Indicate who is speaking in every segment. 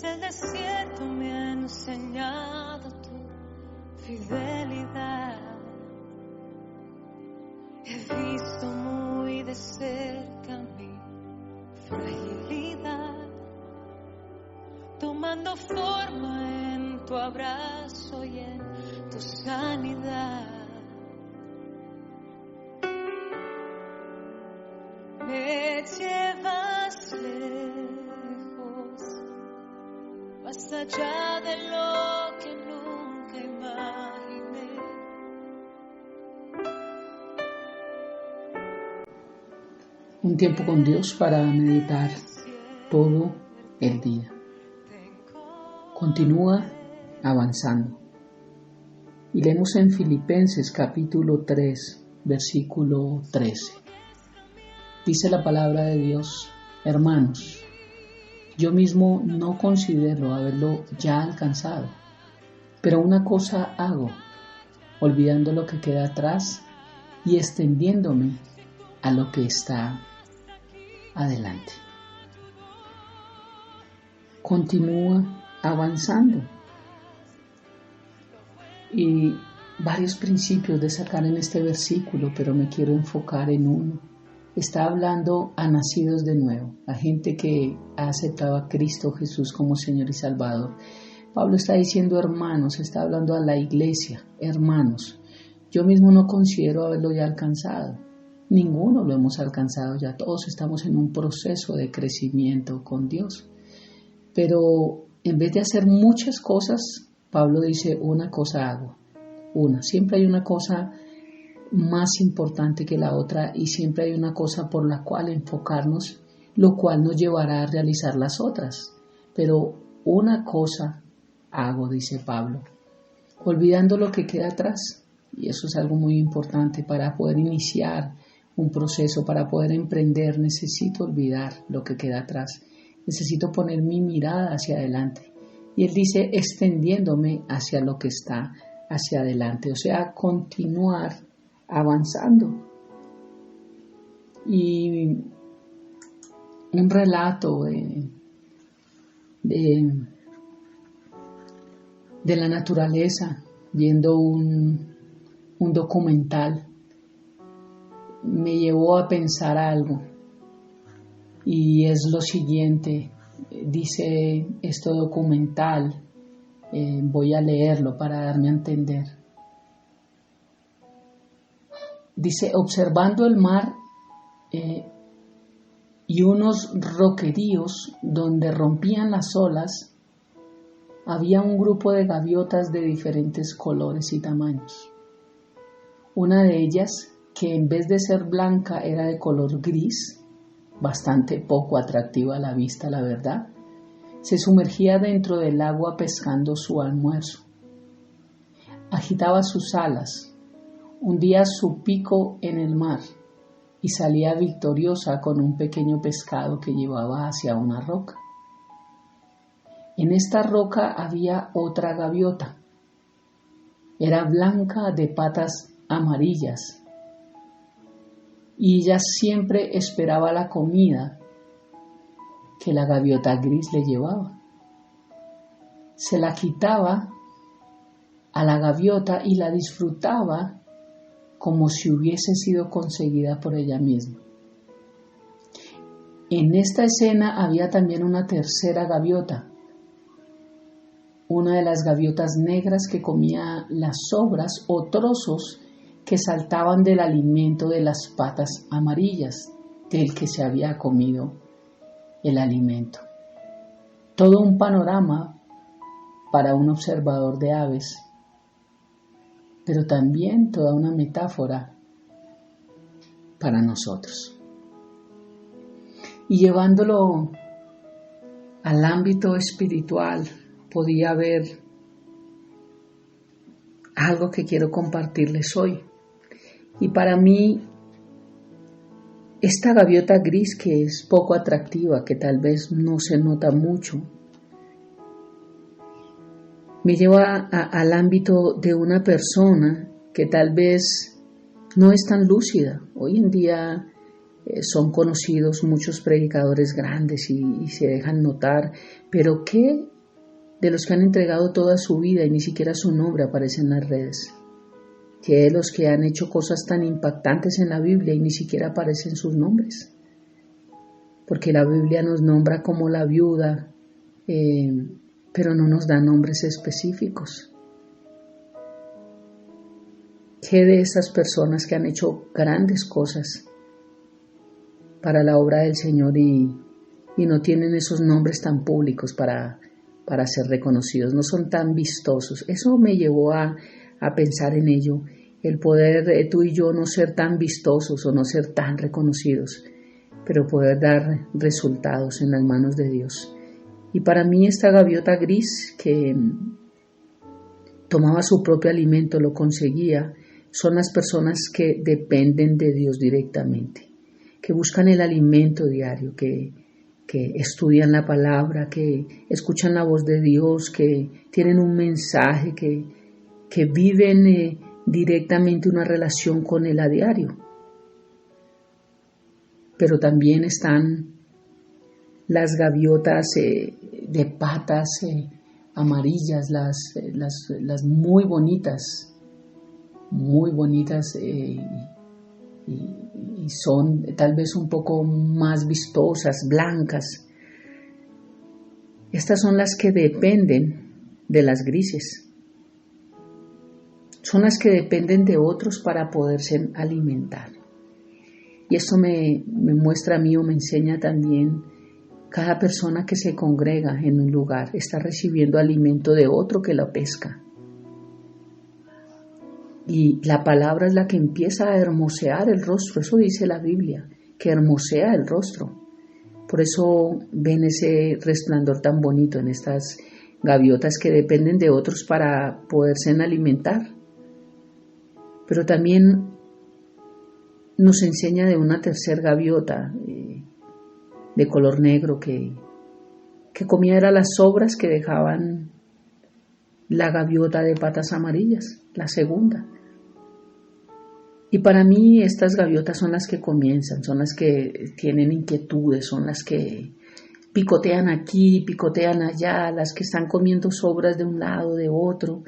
Speaker 1: El desierto me ha enseñado tu fidelidad. He visto muy de cerca mi fragilidad, tomando forma en tu abrazo y en tu sanidad. Me llevas lejos, más allá de lo que nunca imaginé.
Speaker 2: Un tiempo con Dios para meditar todo el día. Continúa avanzando. Y leemos en Filipenses capítulo 3, versículo 13. Dice la palabra de Dios: hermanos, yo mismo no considero haberlo ya alcanzado, pero una cosa hago, olvidando lo que queda atrás y extendiéndome a lo que está adelante. Continúa avanzando. Y varios principios de sacar en este versículo, pero me quiero enfocar en uno. Está hablando a nacidos de nuevo, a gente que ha aceptado a Cristo Jesús como Señor y Salvador. Pablo está diciendo hermanos, está hablando a la iglesia, hermanos. Yo mismo no considero haberlo ya alcanzado. Ninguno lo hemos alcanzado ya. Todos estamos en un proceso de crecimiento con Dios. Pero en vez de hacer muchas cosas, Pablo dice: una cosa hago. Siempre hay una cosa más importante que la otra y siempre hay una cosa por la cual enfocarnos, lo cual nos llevará a realizar las otras. Pero una cosa hago, dice Pablo, olvidando lo que queda atrás. Y eso es algo muy importante. Para poder iniciar un proceso, para poder emprender, necesito olvidar lo que queda atrás. Necesito poner mi mirada hacia adelante. Y él dice: extendiéndome hacia lo que está hacia adelante, o sea, continuar avanzando. Y un relato de la naturaleza, viendo un documental, me llevó a pensar algo, y es lo siguiente. Dice este documental, voy a leerlo para darme a entender. Dice: observando el mar y unos roqueríos donde rompían las olas, había un grupo de gaviotas de diferentes colores y tamaños. Una de ellas, que en vez de ser blanca era de color gris, bastante poco atractiva a la vista, la verdad, se sumergía dentro del agua pescando su almuerzo. Agitaba sus alas, hundía su pico en el mar y salía victoriosa con un pequeño pescado que llevaba hacia una roca. En esta roca había otra gaviota. Era blanca, de patas amarillas, y ella siempre esperaba la comida que la gaviota gris le llevaba. Se la quitaba a la gaviota y la disfrutaba como si hubiese sido conseguida por ella misma. En esta escena había también una tercera gaviota, una de las gaviotas negras que comía las sobras o trozos que saltaban del alimento de las patas amarillas del que se había comido el alimento. Todo un panorama para un observador de aves, pero también toda una metáfora para nosotros. Y llevándolo al ámbito espiritual, podía haber algo que quiero compartirles hoy. Y para mí, esta gaviota gris, que es poco atractiva, que tal vez no se nota mucho, me lleva al ámbito de una persona que tal vez no es tan lúcida. Hoy en día son conocidos muchos predicadores grandes y se dejan notar, pero ¿qué de los que han entregado toda su vida y ni siquiera su nombre aparece en las redes? ¿Qué de los que han hecho cosas tan impactantes en la Biblia y ni siquiera aparecen sus nombres? Porque la Biblia nos nombra como la viuda, pero no nos da nombres específicos. ¿Qué de esas personas que han hecho grandes cosas para la obra del Señor y no tienen esos nombres tan públicos para ser reconocidos, no son tan vistosos? Eso me llevó a pensar en ello, el poder tú y yo no ser tan vistosos o no ser tan reconocidos, pero poder dar resultados en las manos de Dios. Y para mí esta gaviota gris que tomaba su propio alimento, lo conseguía, son las personas que dependen de Dios directamente, que buscan el alimento diario, que estudian la palabra, que escuchan la voz de Dios, que tienen un mensaje, que viven directamente una relación con Él a diario. Pero también están las gaviotas de patas amarillas, las muy bonitas y son tal vez un poco más vistosas, blancas. Estas son las que dependen de las grises. Son las que dependen de otros para poderse alimentar. Y esto me muestra a mí o me enseña también, cada persona que se congrega en un lugar está recibiendo alimento de otro que lo pesca. Y la palabra es la que empieza a hermosear el rostro, eso dice la Biblia, que hermosea el rostro. Por eso ven ese resplandor tan bonito en estas gaviotas que dependen de otros para poderse alimentar. Pero también nos enseña de una tercer gaviota de color negro que comía era las sobras que dejaban la gaviota de patas amarillas, la segunda. Y para mí estas gaviotas son las que comienzan, son las que tienen inquietudes, son las que picotean aquí, picotean allá, las que están comiendo sobras de un lado, de otro,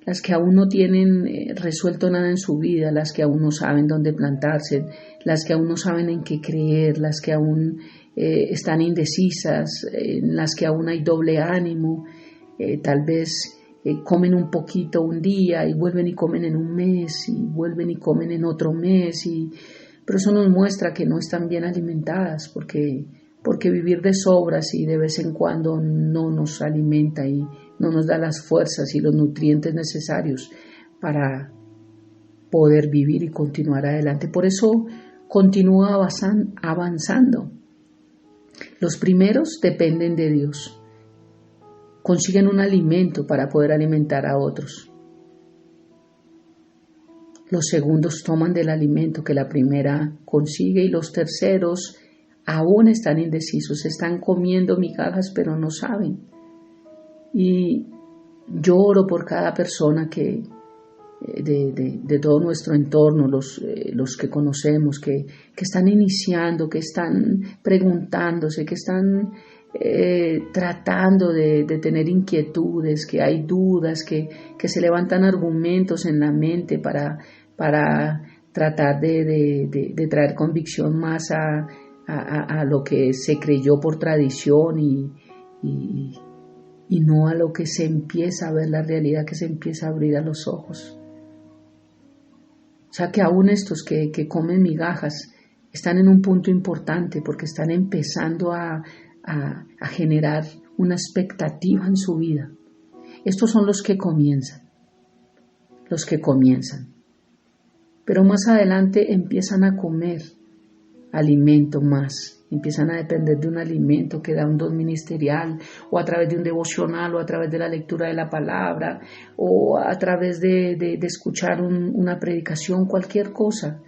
Speaker 2: las que aún no tienen resuelto nada en su vida, las que aún no saben dónde plantarse, las que aún no saben en qué creer, las que aún están indecisas, en las que aún hay doble ánimo, tal vez comen un poquito un día y vuelven y comen en un mes y vuelven y comen en otro mes, pero eso nos muestra que no están bien alimentadas porque vivir de sobras y de vez en cuando no nos alimenta y no nos da las fuerzas y los nutrientes necesarios para poder vivir y continuar adelante. Por eso continúa avanzando. Los primeros dependen de Dios. Consiguen un alimento para poder alimentar a otros. Los segundos toman del alimento que la primera consigue y los terceros aún están indecisos, están comiendo migajas pero no saben. Y yo oro por cada persona que de todo nuestro entorno, los que conocemos, que están iniciando, que están preguntándose, que están tratando de tener inquietudes, que hay dudas, que se levantan argumentos en la mente para tratar de traer convicción más a lo que se creyó por tradición y no a lo que se empieza a ver, la realidad que se empieza a abrir a los ojos. O sea que aún estos que comen migajas están en un punto importante porque están empezando a generar una expectativa en su vida. Estos son los que comienzan. Pero más adelante empiezan a comer alimento más, empiezan a depender de un alimento que da un don ministerial o a través de un devocional o a través de la lectura de la palabra o a través de escuchar una predicación, cualquier cosa.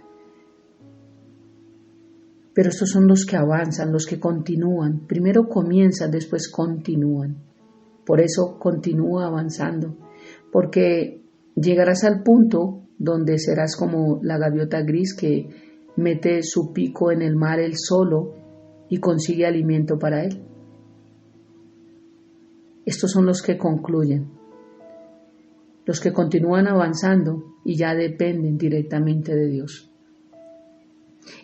Speaker 2: Pero estos son los que avanzan, los que continúan. Primero comienzan, después continúan. Por eso continúa avanzando, porque llegarás al punto donde serás como la gaviota gris que mete su pico en el mar él solo y consigue alimento para él. Estos son los que concluyen, los que continúan avanzando y ya dependen directamente de Dios.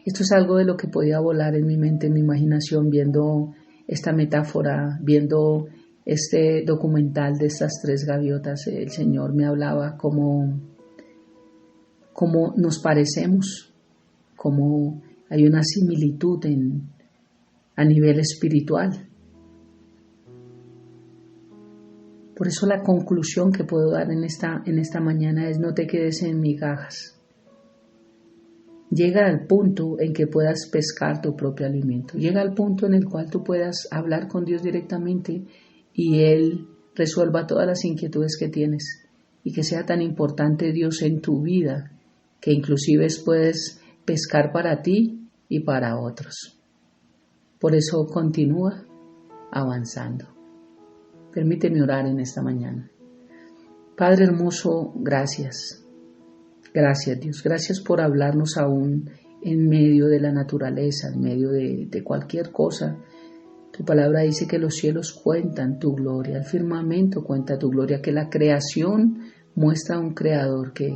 Speaker 2: Esto es algo de lo que podía volar en mi mente, en mi imaginación, viendo esta metáfora, viendo este documental de estas 3 gaviotas. El Señor me hablaba cómo nos parecemos, cómo hay una similitud a nivel espiritual. Por eso la conclusión que puedo dar en esta mañana es: no te quedes en migajas. Llega al punto en que puedas pescar tu propio alimento. Llega al punto en el cual tú puedas hablar con Dios directamente y Él resuelva todas las inquietudes que tienes. Y que sea tan importante Dios en tu vida que inclusive puedes pescar para ti y para otros. Por eso continúa avanzando. Permíteme orar en esta mañana. Padre hermoso, gracias. Gracias Dios, gracias por hablarnos aún en medio de la naturaleza, en medio de cualquier cosa. Tu palabra dice que los cielos cuentan tu gloria, el firmamento cuenta tu gloria, que la creación muestra a un creador, que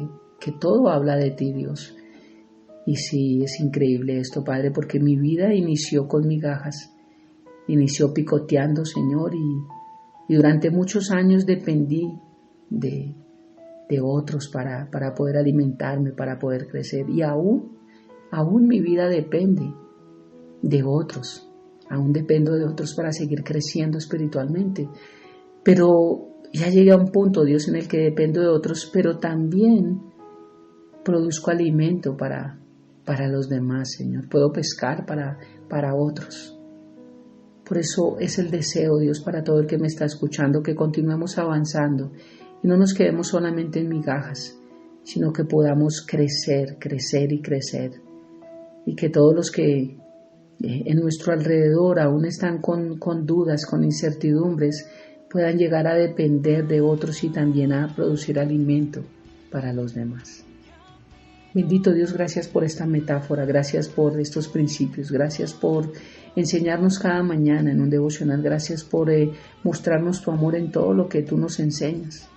Speaker 2: todo habla de ti, Dios. Y sí, es increíble esto, Padre, porque mi vida inició con migajas, inició picoteando, Señor, y durante muchos años dependí de otros para poder alimentarme, para poder crecer. Y aún mi vida depende de otros. Aún dependo de otros para seguir creciendo espiritualmente. Pero ya llegué a un punto, Dios, en el que dependo de otros, pero también produzco alimento para los demás, Señor. Puedo pescar para otros. Por eso es el deseo, Dios, para todo el que me está escuchando, que continuemos avanzando y no nos quedemos solamente en migajas, sino que podamos crecer, crecer y crecer. Y que todos los que en nuestro alrededor aún están con dudas, con incertidumbres, puedan llegar a depender de otros y también a producir alimento para los demás. Bendito Dios, gracias por esta metáfora, gracias por estos principios, gracias por enseñarnos cada mañana en un devocional, gracias por mostrarnos tu amor en todo lo que tú nos enseñas.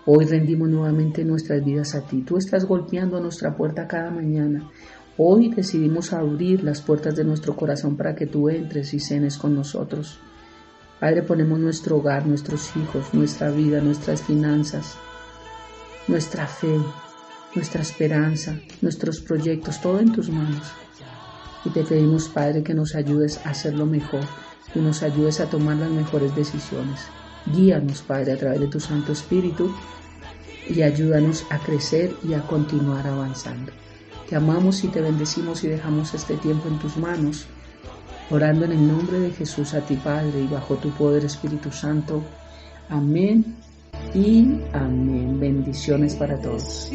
Speaker 2: Hoy rendimos nuevamente nuestras vidas a ti. Tú estás golpeando a nuestra puerta cada mañana. Hoy decidimos abrir las puertas de nuestro corazón para que tú entres y cenes con nosotros. Padre, ponemos nuestro hogar, nuestros hijos, nuestra vida, nuestras finanzas, nuestra fe, nuestra esperanza, nuestros proyectos, todo en tus manos. Y te pedimos, Padre, que nos ayudes a hacerlo mejor, que nos ayudes a tomar las mejores decisiones. Guíanos, Padre, a través de tu Santo Espíritu y ayúdanos a crecer y a continuar avanzando. Te amamos y te bendecimos y dejamos este tiempo en tus manos, orando en el nombre de Jesús a ti, Padre, y bajo tu poder, Espíritu Santo. Amén y amén. Bendiciones para todos.